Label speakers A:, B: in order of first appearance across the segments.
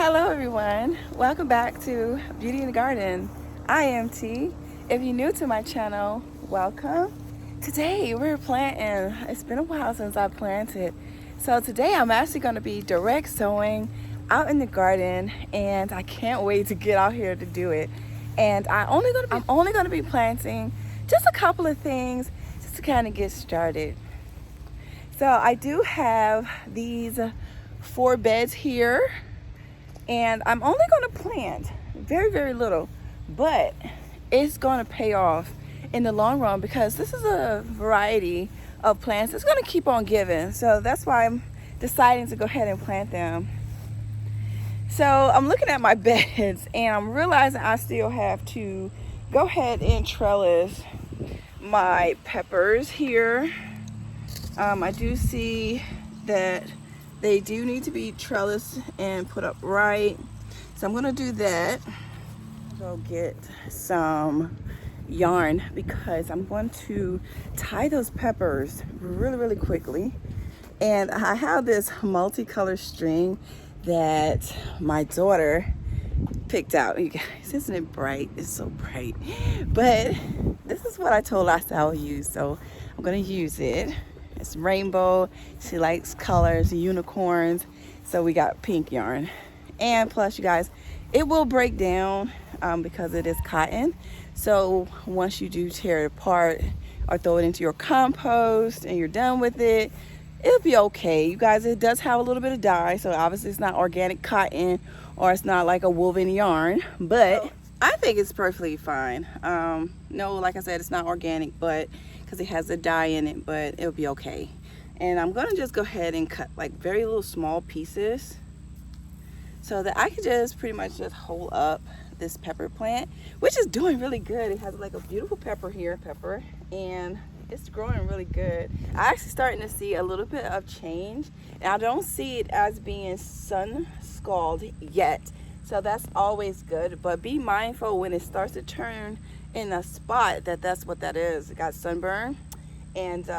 A: Hello everyone, welcome back to Beauty in the Garden. I am T. If you're new to my channel, welcome. Today we're planting. It's been a while since I planted. So today I'm actually going to be direct sowing out in the garden, and I can't wait to get out here to do it. And I'm only going to be planting just a couple of things just to kind of get started. So I do have these 4 beds here, and I'm only going to plant very little, but it's going to pay off in the long run because this is a variety of plants that's going to keep on giving. So that's why I'm deciding to go ahead and plant them. So I'm looking at my beds and I'm realizing I still have to go ahead and trellis my peppers here. I do see that they do need to be trellised and put up right. So I'm gonna do that. Go get some yarn because I'm going to tie those peppers really quickly. And I have this multicolored string that my daughter picked out. You guys, isn't it bright? It's so bright. But this is what I told her I would use, so I'm gonna use it. It's rainbow. She likes colors, unicorns, so we got pink yarn. And plus, you guys, it will break down because it is cotton. So once you do tear it apart or throw it into your compost and you're done with it, it'll be okay. You guys, it does have a little bit of dye, so obviously it's not organic cotton or it's not like a woven yarn, but I think it's perfectly fine. No, like I said, it's not organic, but because it has the dye in it, but it'll be okay. And I'm gonna just go ahead and cut like very little small pieces so that I can just pretty much just hold up this pepper plant, which is doing really good. It has like a beautiful pepper, and it's growing really good. I'm actually starting to see a little bit of change, and I don't see it as being sun scalded yet, so that's always good. But be mindful when it starts to turn in a spot that's what that is. It got sunburn, and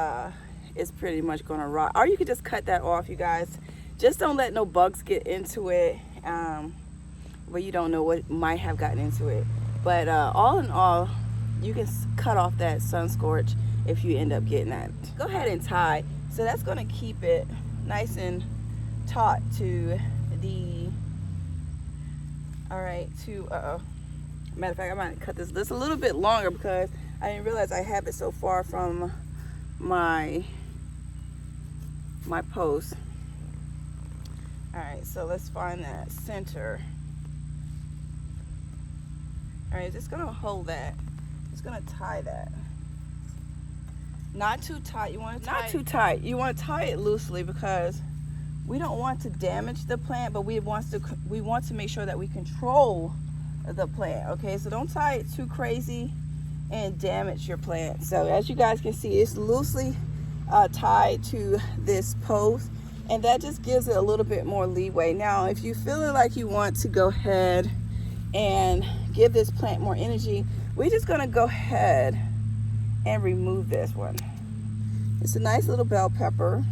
A: it's pretty much gonna rot. Or you could just cut that off, you guys. Just don't let no bugs get into it, where you don't know what might have gotten into it. But all in all, you can cut off that sun scorch if you end up getting that. Go ahead and tie. So that's gonna keep it nice and taut to the, all right, to, matter of fact, I might cut this a little bit longer because I didn't realize I have it so far from my post. All right, so let's find that center. All right, just gonna hold that. Just gonna tie that. Not too tight. You want to tie. Not too tight. You want to tie it loosely because we don't want to damage the plant, but we want to make sure that we control the plant. Okay, so don't tie it too crazy and damage your plant. So as you guys can see, it's loosely tied to this post, and that just gives it a little bit more leeway. Now if you feeling like you want to go ahead and give this plant more energy, we're just gonna go ahead and remove this one. It's a nice little bell pepper.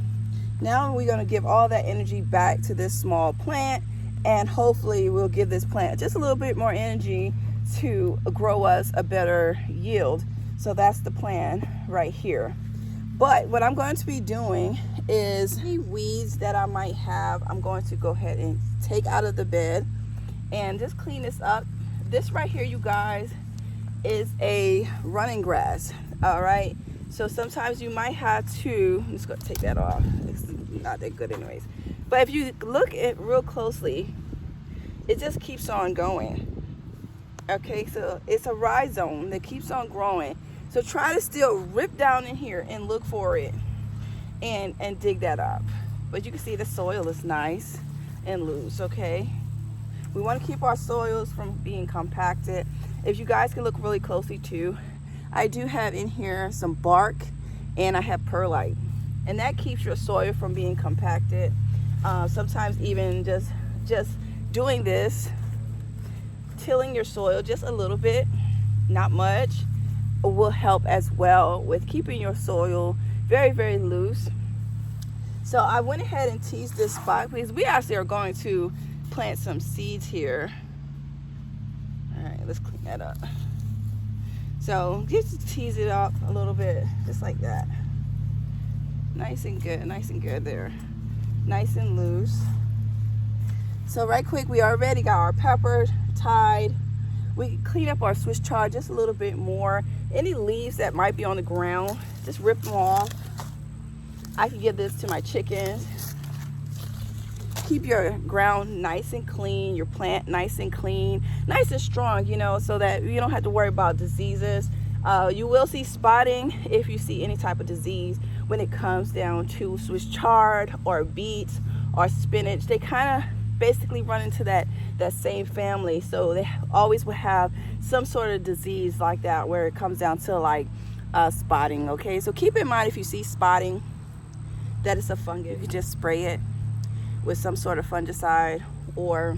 A: Now we're gonna give all that energy back to this small plant, and hopefully we'll give this plant just a little bit more energy to grow us a better yield. So that's the plan right here. But what I'm going to be doing is any weeds that I might have, I'm going to go ahead and take out of the bed and just clean this up. This right here, you guys, is a running grass. All right, so sometimes you might have to, I'm just gonna take that off. It's not that good anyways. But if you look at real closely, it just keeps on going. Okay, so it's a rhizome that keeps on growing. So try to still rip down in here and look for it and dig that up. But you can see the soil is nice and loose, okay? We want to keep our soils from being compacted. If you guys can look really closely too, I do have in here some bark and I have perlite, and that keeps your soil from being compacted. Sometimes even just doing this, tilling your soil just a little bit, not much, will help as well with keeping your soil very loose. So I went ahead and teased this spot because we actually are going to plant some seeds here. All right, let's clean that up. So just tease it up a little bit, just like that. Nice and good there. Nice and loose. So right quick, we already got our pepper tied. We can clean up our Swiss chard just a little bit more. Any leaves that might be on the ground, just rip them off. I can give this to my chickens. Keep your ground nice and clean, your plant nice and clean, nice and strong, you know, so that you don't have to worry about diseases. You will see spotting if you see any type of disease when it comes down to Swiss chard or beets or spinach. They kind of basically run into that same family, so they always will have some sort of disease like that where it comes down to like spotting. Okay, so keep in mind if you see spotting that it's a fungus. You just spray it with some sort of fungicide or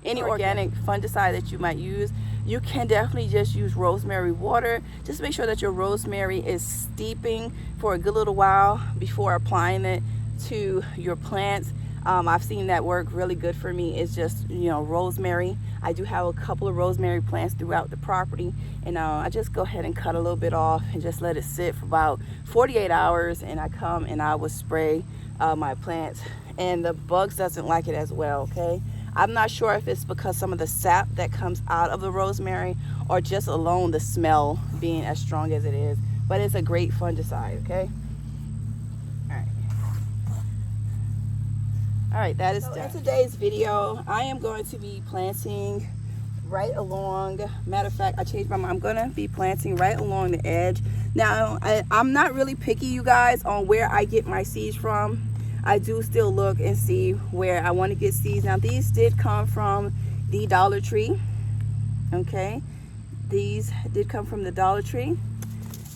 A: any organic fungicide that you might use. You can definitely just use rosemary water. Just make sure that your rosemary is steeping for a good little while before applying it to your plants. I've seen that work really good for me. It's just, you know, rosemary. I do have a couple of rosemary plants throughout the property, and I just go ahead and cut a little bit off and just let it sit for about 48 hours, and I come and I will spray my plants, and the bugs doesn't like it as well. Okay, I'm not sure if it's because some of the sap that comes out of the rosemary or just alone the smell being as strong as it is, but it's a great fungicide. Okay, all right, that is done. In today's video, I am going to be planting right along, matter of fact, I changed my mind. I'm gonna be planting right along the edge. Now, I'm not really picky, you guys, on where I get my seeds from. I do still look and see where I want to get seeds. Now, these did come from the Dollar Tree. Okay, these did come from the Dollar Tree,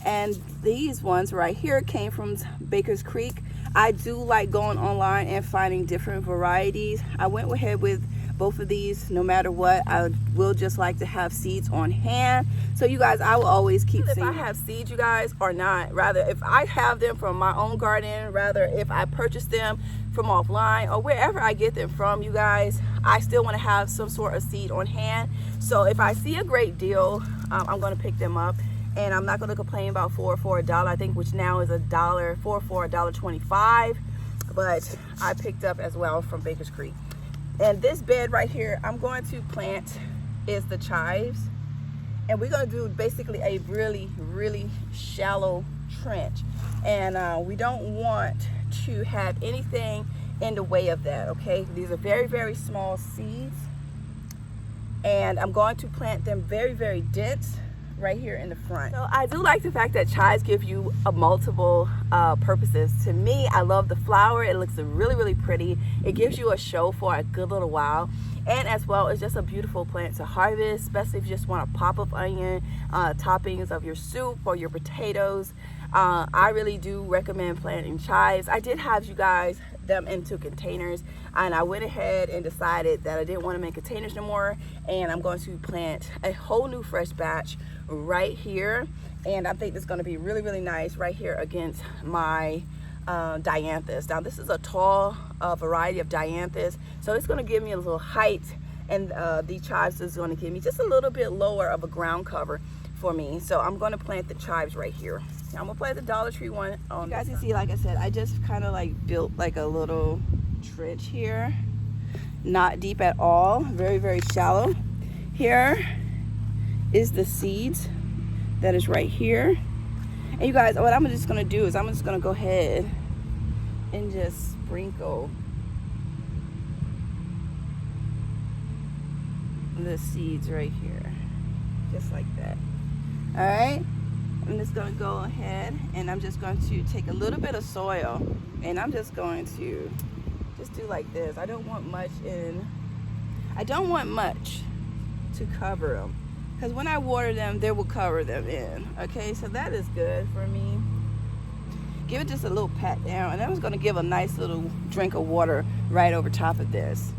A: and these ones right here came from Baker's Creek. I do like going online and finding different varieties. I went ahead with both of these. No matter what, I will just like to have seeds on hand. So you guys, I will always keep seeds. If I have seeds, you guys, or not, rather if I have them from my own garden, rather if I purchase them from offline or wherever I get them from, you guys, I still want to have some sort of seed on hand. So if I see a great deal, I'm going to pick them up. And I'm not going to complain about four for $1, I think, which now is $4 for $1.25. But I picked up as well from Baker's Creek. And this bed right here, I'm going to plant is the chives. And we're going to do basically a really, really shallow trench. And we don't want to have anything in the way of that, okay? These are very, very small seeds. And I'm going to plant them very, very dense right here in the front. So I do like the fact that chives give you a multiple purposes. To me, I love the flower. It looks really, really pretty. It gives you a show for a good little while. And as well, it's just a beautiful plant to harvest, especially if you just want a pop-up onion, toppings of your soup or your potatoes. I really do recommend planting chives. I did have you guys them into containers, and I went ahead and decided that I didn't want to make containers no more, and I'm going to plant a whole new fresh batch right here. And I think it's going to be really, really nice right here against my dianthus. Now this is a tall variety of dianthus, so it's going to give me a little height, and the chives is going to give me just a little bit lower of a ground cover for me. So I'm going to plant the chives right here. Now I'm going to plant the Dollar Tree one on. You guys can see, like I said, I just kind of like built like a little trench here, not deep at all, very, very shallow. Here is the seeds that is right here. And you guys, what I'm just going to do is I'm just going to go ahead and just sprinkle the seeds right here, just like that. All right, I'm just going to go ahead and I'm just going to take a little bit of soil, and I'm just going to just do like this. I don't want much to cover them, because when I water them, they will cover them in. Okay, so that is good for me. Give it just a little pat down, and I'm just going to give a nice little drink of water right over top of this.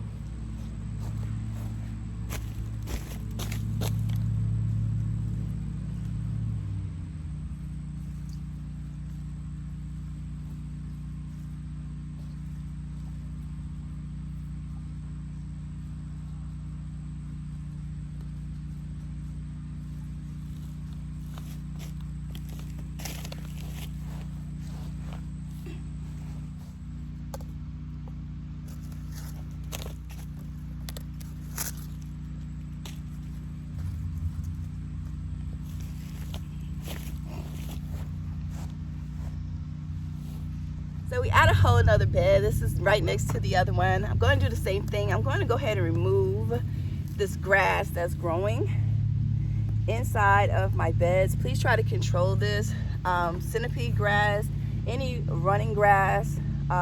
A: we add a whole another bed. This is right next to the other one. I'm going to do the same thing. I'm going to go ahead and remove this grass that's growing inside of my beds. Please try to control this. Centipede grass, any running grass,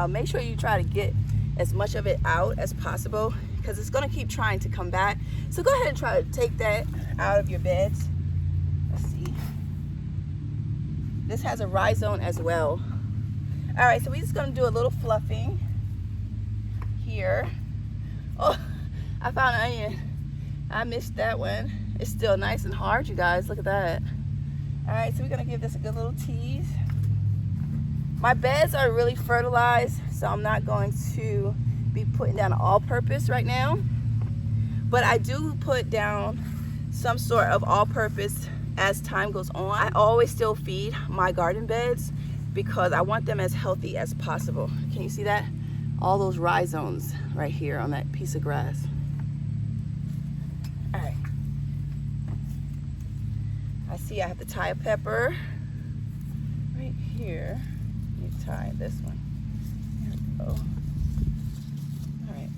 A: make sure you try to get as much of it out as possible, because it's going to keep trying to come back. So go ahead and try to take that out of your beds. Let's see. This has a rhizome as well. All right, so we're just going to do a little fluffing here. Oh, I found an onion. I missed that one. It's still nice and hard, you guys. Look at that. All right, so we're going to give this a good little tease. My beds are really fertilized, so I'm not going to be putting down all-purpose right now. But I do put down some sort of all-purpose as time goes on. I always still feed my garden beds because I want them as healthy as possible. Can you see that? All those rhizomes right here on that piece of grass. All right. I see I have to tie a pepper right here. Let me tie this one. There we go. All right.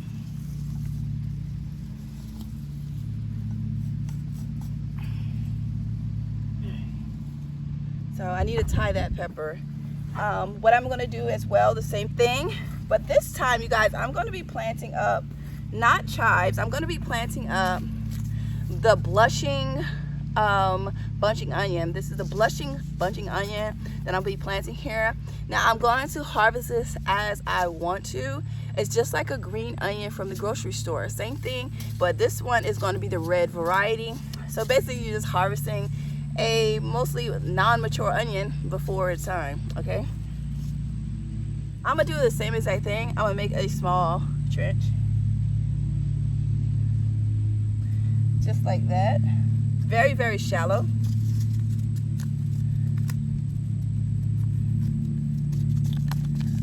A: So I need to tie that pepper. What I'm going to do as well, the same thing, but this time, you guys, I'm going to be planting up not chives. I'm going to be planting up the blushing bunching onion. This is the blushing bunching onion that I'll be planting here. Now I'm going to harvest this as I want to. It's just like a green onion from the grocery store, same thing, but this one is going to be the red variety. So basically you're just harvesting a mostly non-mature onion before it's time. Okay, I'm gonna do the same exact thing. I'm gonna make a small trench just like that, very, very shallow.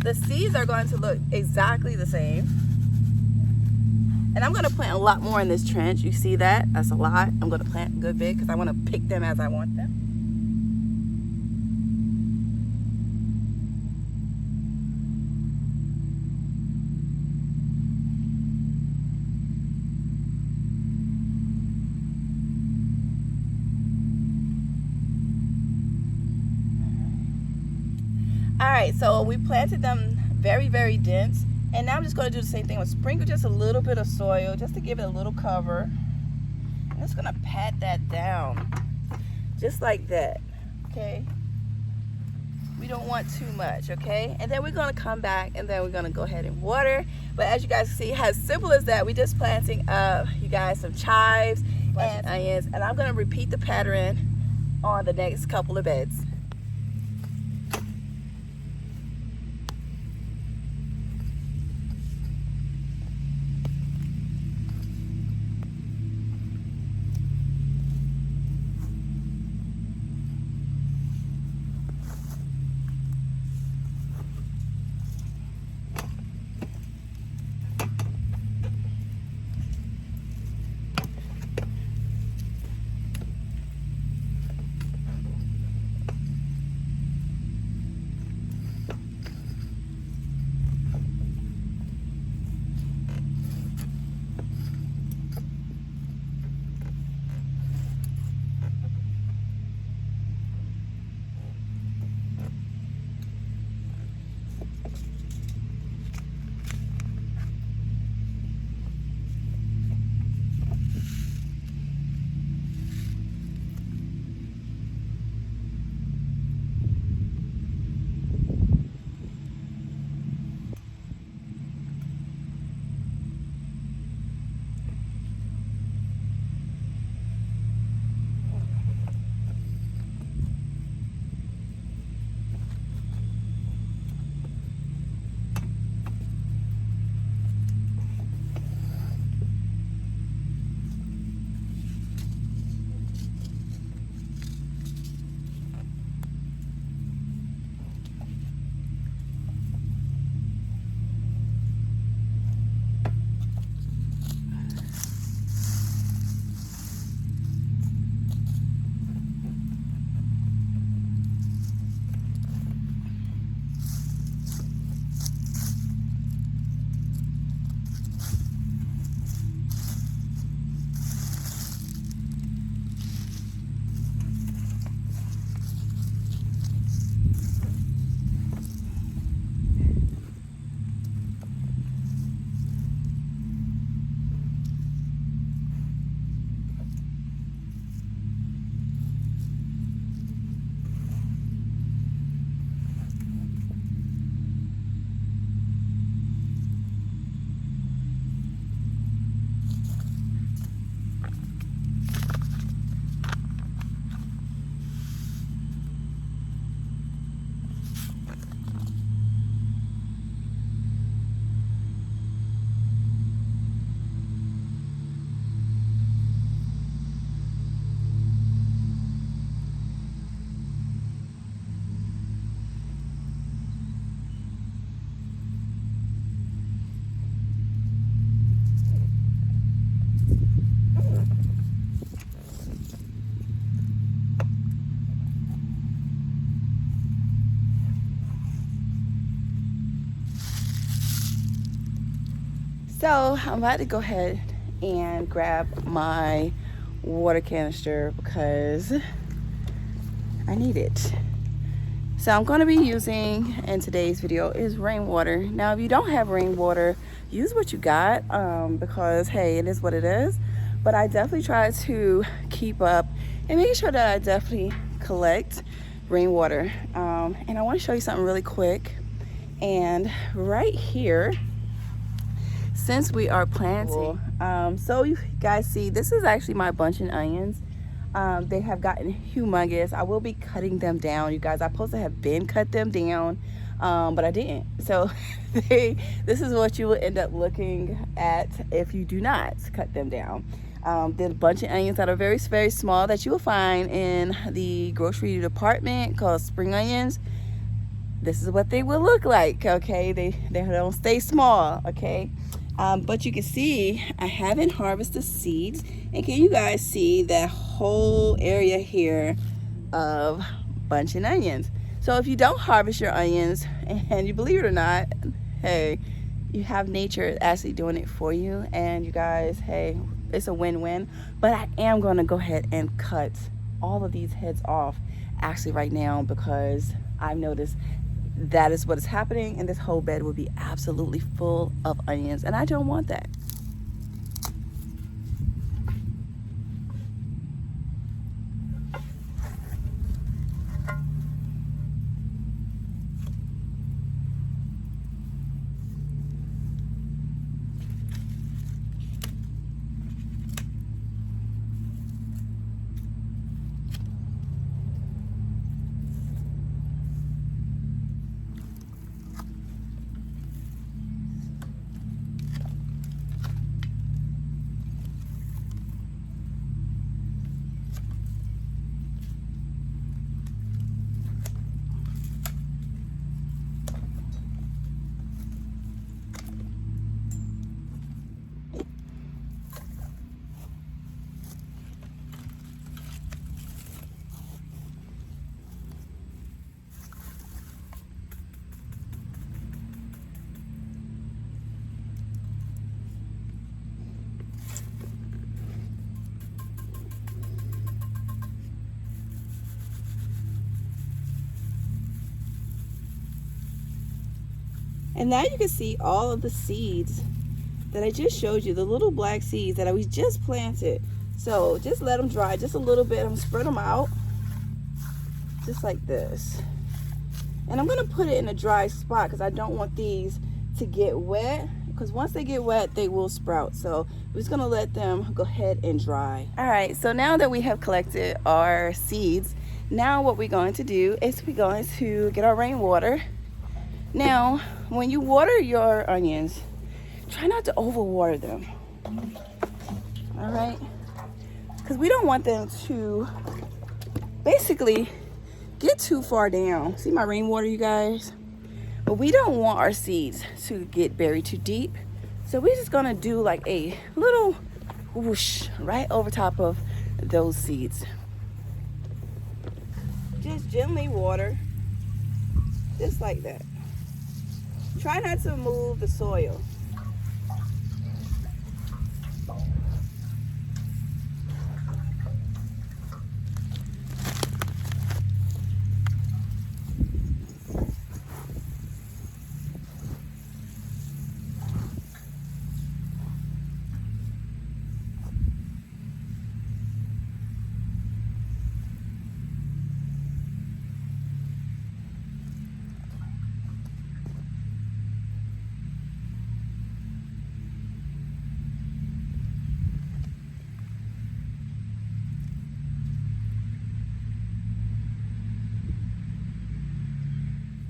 A: The seeds are going to look exactly the same. And I'm going to plant a lot more in this trench. You see that? That's a lot. I'm going to plant a good bit because I want to pick them as I want them. All right, so we planted them very, very dense. And now I'm just going to do the same thing. I'm going to sprinkle just a little bit of soil just to give it a little cover. I'm just going to pat that down just like that, okay? We don't want too much, okay? And then we're going to come back and then we're going to go ahead and water. But as you guys can see, as simple as that, we're just planting up, you guys, some chives and onions. And I'm going to repeat the pattern on the next couple of beds. So I'm about to go ahead and grab my water canister because I need it. So I'm going to be using, in today's video, is rainwater. Now if you don't have rainwater, use what you got, because hey, it is what it is. But I definitely try to keep up and make sure that I definitely collect rainwater. And I want to show you something really quick. And right here, since we are planting, so you guys see, this is actually my bunching onions. They have gotten humongous. I will be cutting them down, you guys. I'm supposed to have been cut them down, but I didn't. So this is what you will end up looking at if you do not cut them down. There's a bunch of onions that are very, very small that you will find in the grocery department called spring onions. This is what they will look like, okay? They don't stay small, okay? But you can see I haven't harvested seeds. And can you guys see that whole area here of bunching onions? So if you don't harvest your onions, and you believe it or not, hey, you have nature actually doing it for you. And you guys, hey, it's a win-win. But I am going to go ahead and cut all of these heads off actually right now, because I've noticed that is what is happening, and this whole bed will be absolutely full of onions, and I don't want that. And now you can see all of the seeds that I just showed you, the little black seeds that we just planted. So just let them dry just a little bit. I'm gonna spread them out just like this. And I'm gonna put it in a dry spot because I don't want these to get wet, because once they get wet, they will sprout. So we're just gonna let them go ahead and dry. All right, so now that we have collected our seeds, now what we're going to do is we're going to get our rainwater. Now, when you water your onions, try not to overwater them, all right? Because we don't want them to basically get too far down. See my rainwater, you guys? But we don't want our seeds to get buried too deep. So we're just gonna do like a little whoosh right over top of those seeds. Just gently water, just like that. Try not to move the soil.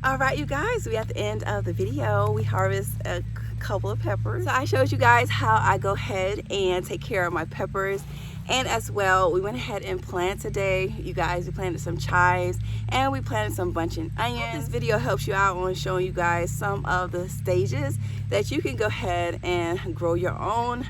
A: All right, you guys, we're at the end of the video. We harvest a couple of peppers. So I showed you guys how I go ahead and take care of my peppers. And as well, we went ahead and planted today. You guys, we planted some chives and we planted some bunching onions. This video helps you out on showing you guys some of the stages that you can go ahead and grow your own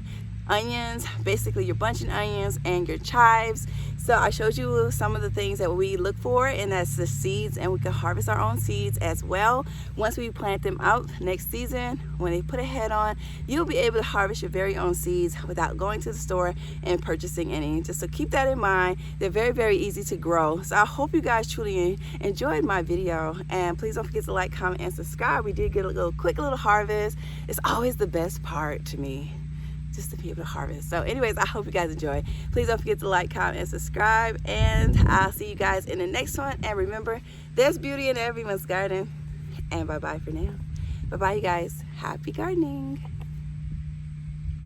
A: onions, basically your bunching onions and your chives. So I showed you some of the things that we look for, and that's the seeds, and we can harvest our own seeds as well. Once we plant them out next season, when they put a head on, you'll be able to harvest your very own seeds without going to the store and purchasing any. Just so keep that in mind. They're very, very easy to grow. So I hope you guys truly enjoyed my video, and please don't forget to like, comment, and subscribe. We did get a quick little harvest. It's always the best part to me, just to be able to harvest. So anyways, I hope you guys enjoy. Please don't forget to like, comment, and subscribe, and I'll see you guys in the next one. And remember, there's beauty in everyone's garden. And bye-bye for now. Bye-bye, you guys. Happy gardening.